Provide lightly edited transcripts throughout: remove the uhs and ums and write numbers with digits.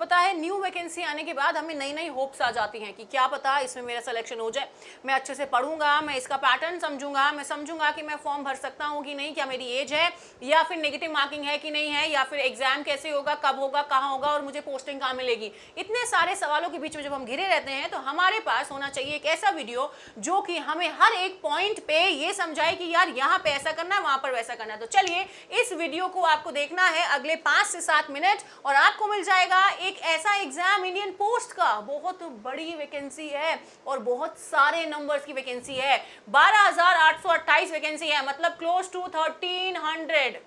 पता है new vacancy आने के बाद हमें नई नई होप्स आ जाती हैं कि क्या पता इसमें मेरा सिलेक्शन हो जाए, मैं अच्छे से पढ़ूंगा, मैं इसका पैटर्न समझूंगा, मैं समझूंगा कि मैं फॉर्म भर सकता हूँ कि नहीं, क्या मेरी एज है या फिर नेगेटिव मार्किंग है कि नहीं है, या फिर एग्जाम कैसे होगा, कब होगा, कहाँ होगा और मुझे पोस्टिंग कहाँ मिलेगी। इतने सारे सवालों के बीच में जब हम घिरे रहते हैं तो हमारे पास होना चाहिए एक ऐसा वीडियो जो कि हमें हर एक पॉइंट पे ये समझाए कि यार यहाँ पे ऐसा करना है, वहां पर वैसा करना है। तो चलिए इस वीडियो को आपको देखना है अगले 5 से 7 मिनट और आपको मिल जाएगा एक ऐसा एग्जाम इंडियन पोस्ट का, बहुत बड़ी वैकेंसी है और बहुत सारे नंबर्स की वैकेंसी है, 12,828 वैकेंसी है, मतलब क्लोज टू 1300,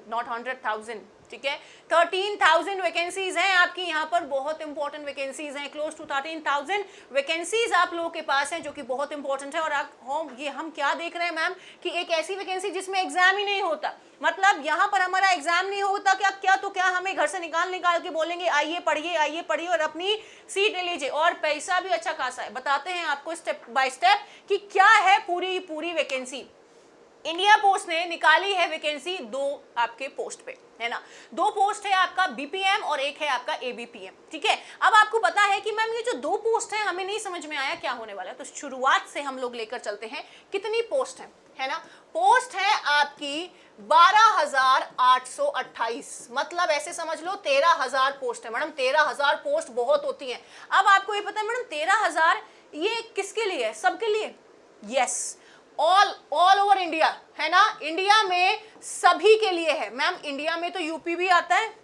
नॉट 100,000, ठीक है, 13,000 वैकेंसीज हैं आपकी यहाँ पर, बहुत इंपॉर्टेंट वैकेंसीज हैं, क्लोज टू 13,000 वैकेंसीज आप लोगों के पास हैं जो कि बहुत इंपॉर्टेंट है। और ये हम क्या देख रहे हैं मैम कि एक ऐसी वैकेंसी जिसमें एग्जाम ही नहीं होता, मतलब यहाँ पर हमारा एग्जाम नहीं होता, क्या हमें घर से निकाल के बोलेंगे आइए पढ़िए और अपनी सीट ले लीजिए, और पैसा भी अच्छा खासा है। बताते हैं आपको स्टेप बाय स्टेप कि क्या है पूरी वैकेंसी। इंडिया पोस्ट ने निकाली है वैकेंसी 2 आपके पोस्ट पे, है ना, 2 पोस्ट है आपका बीपीएम और एक है आपका एबीपीएम, ठीक है। अब आपको पता है कि मैम ये जो 2 पोस्ट है हमें नहीं समझ में आया क्या होने वाला है, तो शुरुआत से हम लोग लेकर चलते हैं कितनी पोस्ट है ना। पोस्ट है आपकी 12,828, मतलब ऐसे समझ लो 13,000 पोस्ट है मैडम। 13,000 पोस्ट बहुत होती है। अब आपको ये पता है मैडम 13,000 ये किसके लिए है? सबके लिए, यस, ऑल ओवर इंडिया, है ना, इंडिया में सभी के लिए है मैम। इंडिया में तो यूपी भी आता है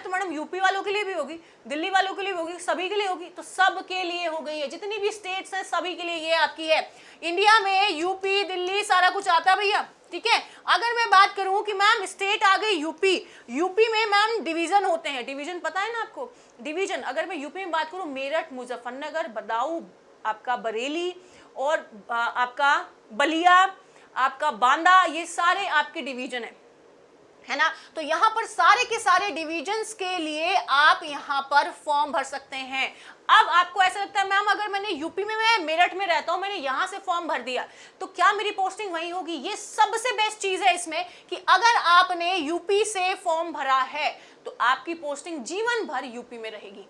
तो मैडम यूपी वालों के लिए भी होगी, दिल्ली वालों के लिए भी होगी, सभी के लिए होगी, तो सब के लिए हो गई है, जितनी भी स्टेट्स हैं सभी के लिए ये आपकी है। इंडिया में यूपी, दिल्ली सारा कुछ आता है भैया, ठीक है। अगर मैं बात करूं कि मैम स्टेट आ गई यूपी में मैम डिवीजन होते हैं, डिवीजन पता है ना आपको, डिवीजन। अगर मैं यूपी में बात करूं, मेरठ, मुजफ्फरनगर, बदायूं, आपका बरेली और आपका बलिया, आपका बांदा, ये सारे आपके डिवीजन है ना। तो यहाँ पर सारे के सारे डिवीजन्स के लिए आप यहाँ पर फॉर्म भर सकते हैं। अब आपको ऐसा लगता है मैम अगर मैंने यूपी में, मैं मेरठ में रहता हूँ, मैंने यहाँ से फॉर्म भर दिया तो क्या मेरी पोस्टिंग वहीं होगी? ये सबसे बेस्ट चीज है इसमें कि अगर आपने यूपी से फॉर्म भरा है तो आपकी पोस्टिंग जीवन भर यूपी में रहेगी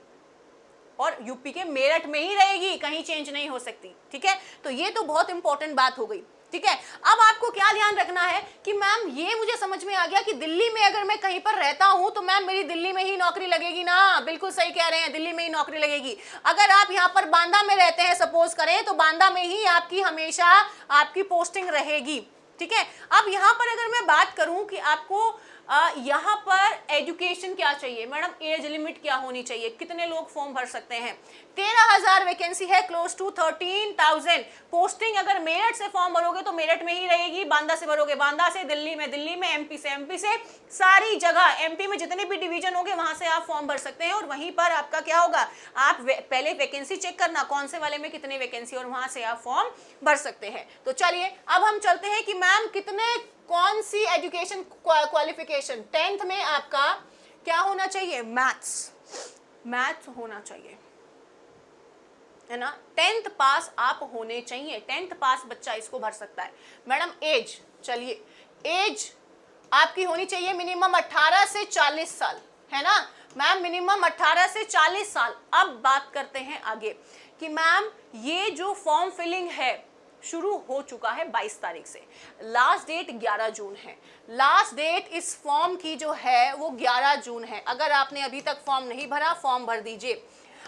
और यूपी के मेरठ में ही रहेगी, कहीं चेंज नहीं हो सकती, ठीक है। तो ये तो बहुत इंपॉर्टेंट बात हो गई, ठीक है। अब आपको क्या ध्यान रखना है कि मैम ये मुझे समझ में आ गया कि दिल्ली में अगर मैं कहीं पर रहता हूं तो मैम मेरी दिल्ली में ही नौकरी लगेगी ना, बिल्कुल सही कह रहे हैं, दिल्ली में ही नौकरी लगेगी। अगर आप यहाँ पर बांदा में रहते हैं सपोज करें, तो बांदा में ही आपकी हमेशा आपकी पोस्टिंग रहेगी, ठीक है। अब यहाँ पर अगर मैं बात करूं कि आपको यहाँ पर एजुकेशन क्या चाहिए मैडम, एज लिमिट क्या होनी चाहिए, कितने लोग फॉर्म भर सकते हैं? 13,000 वैकेंसी है, क्लोज टू 13,000 पोस्टिंग। अगर मेरठ से फॉर्म भरोगे तो मेरठ में ही रहेगी, बांदा से भरोगे बांदा से, दिल्ली में, एमपी से, सारी जगह एमपी में जितने भी डिवीजन होंगे वहां से आप फॉर्म भर सकते हैं। और वहीं पर आपका क्या होगा, आप पहले वैकेंसी चेक करना कौन से वाले में कितने वैकेंसी, और वहां से आप फॉर्म भर सकते हैं। तो चलिए अब हम चलते हैं कि मैम कौन सी एजुकेशन क्वालिफिकेशन, 10th में आपका क्या होना चाहिए? मैथ्स होना चाहिए, है ना। 10th पास आप होने चाहिए, 10th पास बच्चा इसको भर सकता है। मैडम एज, चलिए एज आपकी होनी चाहिए मिनिमम 18 से 40 साल, है ना मैम, मिनिमम 18 से 40 साल। अब बात करते हैं आगे कि मैम ये जो फॉर्म फिलिंग है शुरू हो चुका है 22 तारीख से, लास्ट डेट 11 जून है। लास्ट डेट इस फॉर्म की जो है वो 11 जून है। अगर आपने अभी तक फॉर्म नहीं भरा, फॉर्म भर दीजिए।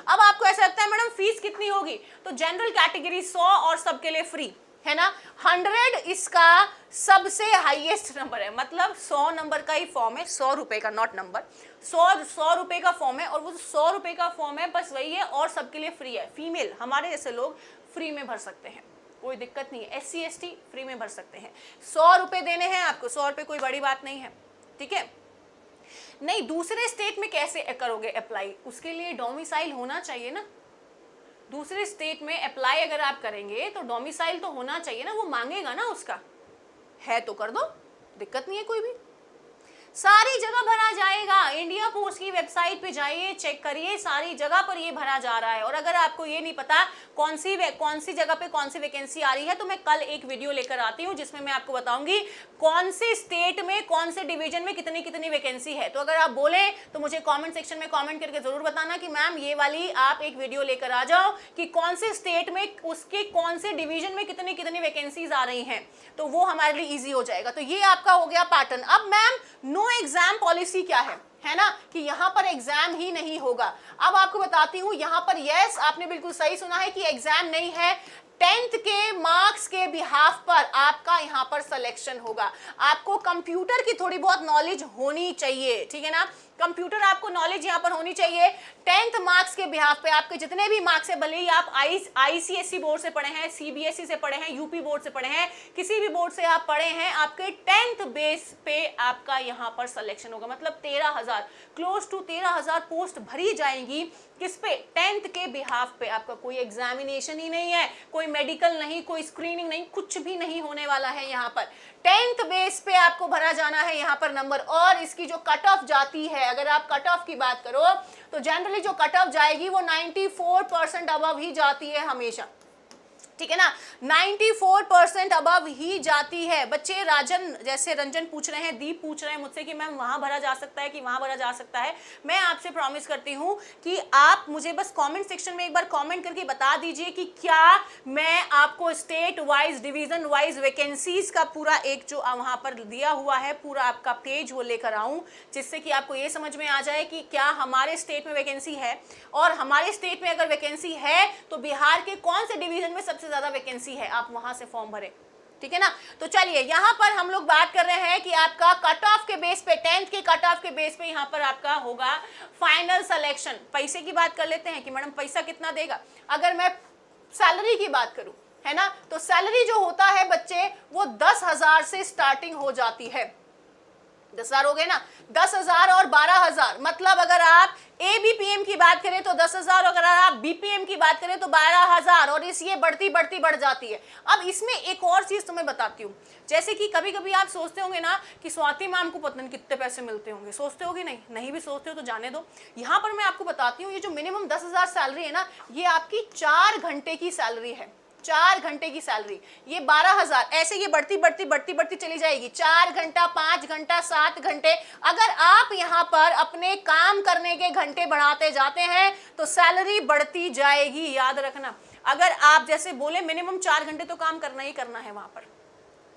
अब आपको ऐसा लगता है मैडम फीस कितनी होगी, तो जनरल कैटेगरी 100 और सबके लिए फ्री, है ना। 100 इसका सबसे हाईएस्ट नंबर है, मतलब 100 नंबर का ही फॉर्म है, 100 रुपए का, नॉट नंबर, 100 रुपए का फॉर्म है। और वो 100 रुपए का फॉर्म है, बस वही है, और सबके लिए फ्री है। फीमेल हमारे जैसे लोग फ्री में भर सकते हैं, कोई दिक्कत नहीं है। SC ST फ्री में भर सकते हैं। 100 रुपए देने हैं आपको, 100 रुपए कोई बड़ी बात नहीं है, ठीक है। नहीं, दूसरे स्टेट में कैसे करोगे अप्लाई, उसके लिए डोमिसाइल होना चाहिए ना। दूसरे स्टेट में अप्लाई अगर आप करेंगे तो डोमिसाइल तो होना चाहिए ना, वो मांगेगा ना, उसका है तो कर दो, दिक्कत नहीं है कोई भी। सारी जगह भरा जाएगा। इंडिया पोस्ट की वेबसाइट पे जाइए, चेक करिए, सारी जगह पर ये भरा जा रहा है। और अगर आपको ये नहीं पता कौन सी जगह पे कौन सी वैकेंसी आ रही है, तो मैं कल एक वीडियो लेकर आती हूँ जिसमें मैं आपको बताऊंगी कौन से स्टेट में कौन से डिवीजन में कितनी कितनी वैकेंसी है। तो अगर आप बोले तो मुझे कमेंट सेक्शन में कमेंट करके जरूर बताना कि मैम ये वाली आप एक वीडियो लेकर आ जाओ कि कौन से स्टेट में उसके कौन से डिवीजन में कितनी कितनी वैकेंसीज आ रही हैं, तो वो हमारे लिए इजी हो जाएगा। तो ये आपका हो गया पैटर्न। अब मैम नो एग्जाम पॉलिसी क्या है ना, कि यहां पर एग्जाम ही नहीं होगा। अब आपको बताती हूं यहां पर, यस आपने बिल्कुल सही सुना है कि एग्जाम नहीं है, 10th के मार्क्स के बिहाफ पर आपका यहां पर सिलेक्शन होगा। आपको कंप्यूटर की थोड़ी बहुत नॉलेज होनी चाहिए, ठीक है ना, कंप्यूटर आपको नॉलेज यहां पर होनी चाहिए। 10th मार्क्स के बिहाफ पे आपके जितने भी मार्क्स है, भले ही आप आईसीएसई बोर्ड से पढ़े हैं, सीबीएसई से पढ़े हैं, यूपी बोर्ड से पढ़े हैं, किसी भी बोर्ड से आप पढ़े हैं, आपके 10th बेस पे आपका यहां पर सिलेक्शन होगा। मतलब 13,000 क्लोज टू 13,000 पोस्ट भरी जाएंगी। किस पे? 10th के बिहाफ पे। आपका कोई एग्जामिनेशन ही नहीं है, कोई मेडिकल नहीं, कोई स्क्रीनिंग नहीं, कुछ भी नहीं होने वाला है यहाँ पर। 10th बेस पे आपको भरा जाना है यहाँ पर नंबर। और इसकी जो कट ऑफ जाती है, अगर आप कट ऑफ की बात करो तो जनरली जो कट ऑफ जाएगी वो 94% अबव ही जाती है हमेशा, ठीक है ना, 94% अबव ही जाती है। बच्चे राजन जैसे रंजन पूछ रहे हैं, दीप पूछ रहे हैं मुझसे कि मैम वहां भरा जा सकता है कि वहां भरा जा सकता है। मैं आपसे प्रॉमिस करती हूं कि आप मुझे बस कमेंट सेक्शन में एक बार कमेंट करके बता दीजिए कि क्या मैं आपको state wise division wise vacancies का पूरा एक जो वहां पर दिया हुआ है पूरा आपका पेज वो लेकर आऊं, जिससे कि आपको ये समझ में आ जाए कि क्या हमारे स्टेट में वैकेंसी है, और हमारे स्टेट में अगर वैकेंसी है तो बिहार के कौन से डिवीजन में सबसे ज्यादा वैकेंसी है, आप वहां से फॉर्म भरें, ठीक है ना। तो चलिए यहां पर हम लोग बात कर रहे हैं कि आपका कट ऑफ के बेस पे, 10th के कट ऑफ के बेस पे यहां पर आपका होगा फाइनल सिलेक्शन। पैसे की बात कर लेते हैं कि मैडम पैसा कितना देगा। अगर मैं सैलरी की बात करूं, है ना, तो सैलरी जो होता है बच्चे वो 10,000 से स्टार्टिंग हो जाती है। 10,000 हो गए ना, 10,000 और 12,000, मतलब अगर आप एबीपीएम की बात करें तो 10,000, अगर आप बीपीएम की बात करें तो 12,000, और इस ये बढ़ती बढ़ती बढ़ जाती है। अब इसमें एक और चीज तुम्हें बताती हूँ, जैसे कि कभी कभी आप सोचते होंगे ना कि स्वाति मैम को पता नहीं कितने पैसे मिलते होंगे, सोचते हो कि नहीं भी सोचते हो तो जाने दो। यहाँ पर मैं आपको बताती हूँ ये जो मिनिमम 10,000 सैलरी है ना, ये आपकी 4 घंटे की सैलरी है, 4 घंटे की सैलरी। ये 12,000 ऐसे ये बढ़ती बढ़ती बढ़ती बढ़ती चली जाएगी, 4 घंटा, 5 घंटा, 7 घंटे। अगर आप यहाँ पर अपने काम करने के घंटे बढ़ाते जाते हैं तो सैलरी बढ़ती जाएगी, याद रखना। अगर आप जैसे बोले मिनिमम 4 घंटे तो काम करना ही करना है वहां पर,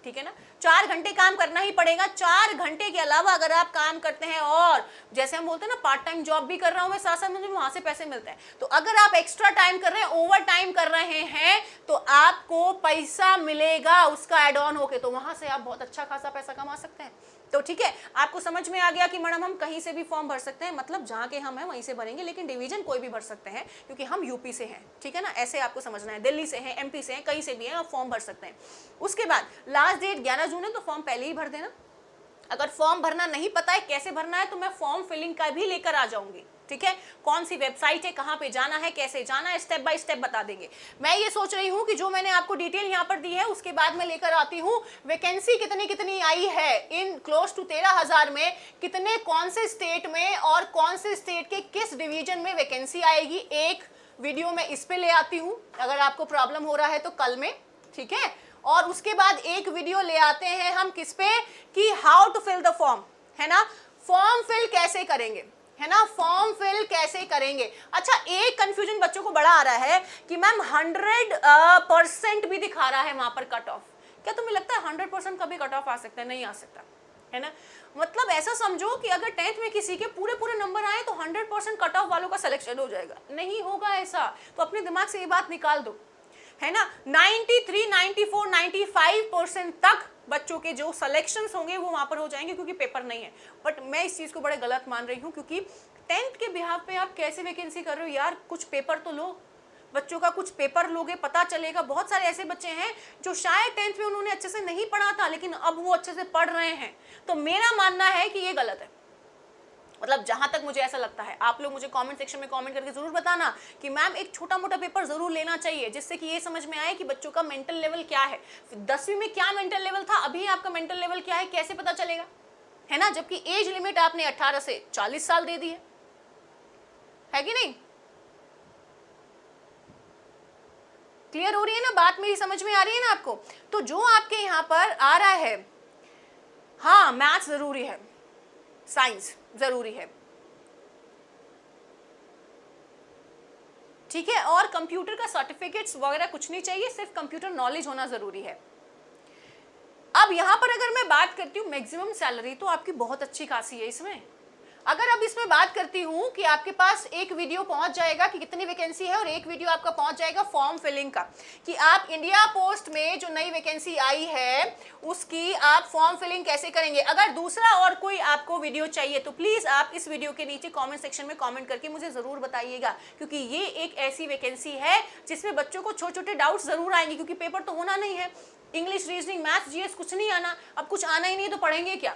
ठीक है ना, 4 घंटे काम करना ही पड़ेगा। 4 घंटे के अलावा अगर आप काम करते हैं, और जैसे हम बोलते हैं ना पार्ट टाइम जॉब भी कर रहा हूं मैं, साथ साथ मुझे वहां से पैसे मिलते हैं, तो अगर आप एक्स्ट्रा टाइम कर रहे हैं, ओवर टाइम कर रहे हैं, तो आपको पैसा मिलेगा उसका एड ऑन होके, तो वहां से आप बहुत अच्छा खासा पैसा कमा सकते हैं। तो ठीक है, आपको समझ में आ गया कि मैडम हम कहीं से भी फॉर्म भर सकते हैं, मतलब जहां के हम हैं वहीं से भरेंगे, लेकिन डिवीजन कोई भी भर सकते हैं क्योंकि हम यूपी से हैं, ठीक है ना, ऐसे आपको समझना है। दिल्ली से हैं, एमपी से हैं, कहीं से भी हैं, आप फॉर्म भर सकते हैं। उसके बाद लास्ट डेट 11 जून है, तो फॉर्म पहले ही भर देना। अगर फॉर्म भरना नहीं पता है कैसे भरना है, तो मैं फॉर्म फिलिंग का भी लेकर आ जाऊंगी, ठीक है, कौन सी वेबसाइट है, कहां पे जाना है, कैसे जाना है, स्टेप बाय स्टेप बता देंगे। मैं ये सोच रही हूं कि जो मैंने आपको डिटेल यहां पर दी है उसके बाद मैं लेकर आती हूं वैकेंसी कितनी कितनी आई है इन क्लोज टू 13,000 में, कितने कौन से स्टेट में और कौन से स्टेट के किस डिवीजन में वैकेंसी आएगी। एक वीडियो में इस पे ले आती हूं, अगर आपको प्रॉब्लम हो रहा है तो कल में, ठीक है। और उसके बाद एक वीडियो ले आते हैं हम किस पे, कि how to fill the form, है ना, फॉर्म फिल कैसे करेंगे, है ना, फॉर्म फिल कैसे करेंगे। अच्छा, एक कंफ्यूजन बच्चों को बड़ा आ रहा है कि मैम 100% भी दिखा रहा है वहां पर कट ऑफ। क्या तुम्हें लगता है 100% कभी कट ऑफ आ सकता है? नहीं आ सकता, है ना। मतलब ऐसा समझो कि अगर 10th में किसी के पूरे पूरे नंबर आए तो 100% कट ऑफ वालों का सिलेक्शन हो जाएगा, नहीं होगा ऐसा। तो अपने दिमाग से ये बात निकाल दो, है ना। 93, 94, 95% तक बच्चों के जो सिलेक्शंस होंगे वो वहां पर हो जाएंगे क्योंकि पेपर नहीं है। बट मैं इस चीज को बड़े गलत मान रही हूँ, क्योंकि 10th के बिहाफ पे आप कैसे वैकेंसी कर रहे हो यार, कुछ पेपर तो लो, बच्चों का कुछ पेपर लोगे पता चलेगा। बहुत सारे ऐसे बच्चे हैं जो शायद 10th में उन्होंने अच्छे से नहीं पढ़ा था लेकिन अब वो अच्छे से पढ़ रहे हैं। तो मेरा मानना है कि ये गलत है, मतलब जहां तक मुझे ऐसा लगता है। आप लोग मुझे कमेंट सेक्शन में कमेंट करके जरूर बताना कि मैम एक छोटा मोटा पेपर जरूर लेना चाहिए, जिससे कि ये समझ में आए कि बच्चों का मेंटल लेवल क्या है। 10वीं में क्या मेंटल लेवल था, अभी आपका मेंटल लेवल क्या है, कैसे पता चलेगा, है ना, जबकि एज लिमिट आपने 18 से 40 साल दे दी है कि नहीं? क्लियर हो रही है ना बात, मेरी समझ में आ रही है ना आपको? तो जो आपके यहां पर आ रहा है, हाँ मैथ्स जरूरी है, साइंस जरूरी है, ठीक है, और कंप्यूटर का सर्टिफिकेट्स वगैरह कुछ नहीं चाहिए, सिर्फ कंप्यूटर नॉलेज होना जरूरी है। अब यहां पर अगर मैं बात करती हूँ मैक्सिमम सैलरी, तो आपकी बहुत अच्छी खासी है इसमें। अगर अब इसमें बात करती हूं कि आपके पास एक वीडियो पहुंच जाएगा कि कितनी वैकेंसी है, और एक वीडियो आपका पहुंच जाएगा फॉर्म फिलिंग का, कि आप इंडिया पोस्ट में जो नई वैकेंसी आई है उसकी आप फॉर्म फिलिंग कैसे करेंगे। अगर दूसरा और कोई आपको वीडियो चाहिए तो प्लीज आप इस वीडियो के नीचे कमेंट सेक्शन में कमेंट करके मुझे जरूर बताइएगा, क्योंकि ये एक ऐसी वैकेंसी है जिसमें बच्चों को छोटे छोटे डाउट्स जरूर आएंगे, क्योंकि पेपर तो होना नहीं है, इंग्लिश, रीजनिंग, मैथ्स, जीएस कुछ नहीं आना। अब कुछ आना ही नहीं तो पढ़ेंगे क्या,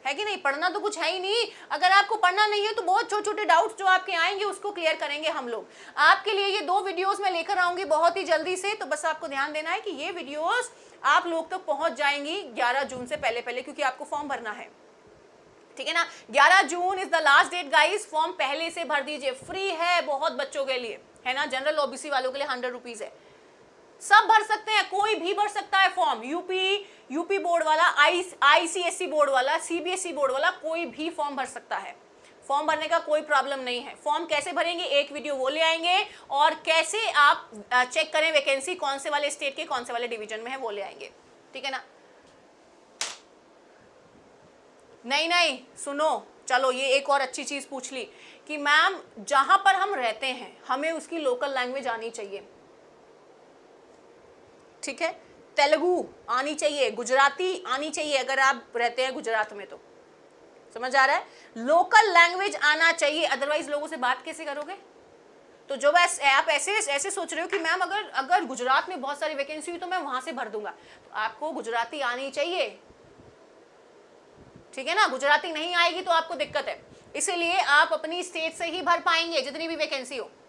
है कि नहीं? पढ़ना तो कुछ है ही नहीं। अगर आपको पढ़ना नहीं है तो बहुत छोटे छोटे डाउट्स जो आपके आएंगे उसको क्लियर करेंगे हम लोग। आपके लिए ये 2 वीडियोस मैं लेकर आऊंगी बहुत ही जल्दी से, तो बस आपको ध्यान देना है कि ये वीडियोस आप लोग तक पहुंच जाएंगी 11 जून से पहले पहले, क्योंकि आपको फॉर्म भरना है, ठीक है ना। 11 June is the last date guys, form पहले से भर दीजिए, फ्री है बहुत बच्चों के लिए, है ना। जनरल ओबीसी वालों के लिए 100 रुपीज है, सब भर सकते हैं, कोई भी भर सकता है फॉर्म। यूपी बोर्ड वाला, आईसीएसई बोर्ड वाला, सीबीएसई बोर्ड वाला, कोई भी फॉर्म भर सकता है। फॉर्म भरने का कोई प्रॉब्लम नहीं है। फॉर्म कैसे भरेंगे, एक वीडियो वो ले आएंगे, और कैसे आप चेक करें वैकेंसी कौन से वाले स्टेट के कौन से वाले डिवीजन में है वो ले आएंगे, ठीक है ना। नहीं सुनो, चलो ये एक और अच्छी चीज पूछ ली कि मैम जहां पर हम रहते हैं हमें उसकी लोकल लैंग्वेज आनी चाहिए, ठीक है। तेलुगु आनी चाहिए, गुजराती आनी चाहिए अगर आप रहते हैं गुजरात में, तो समझ आ रहा है, लोकल लैंग्वेज आना चाहिए, अदरवाइज लोगों से बात कैसे करोगे। तो जो बस आप ऐसे सोच रहे हो कि मैम अगर गुजरात में बहुत सारी वैकेंसी हुई तो मैं वहां से भर दूंगा, तो आपको गुजराती आनी चाहिए, ठीक है ना। गुजराती नहीं आएगी तो आपको दिक्कत है, इसीलिए आप अपनी स्टेट से ही भर पाएंगे जितनी भी वैकेंसी हो।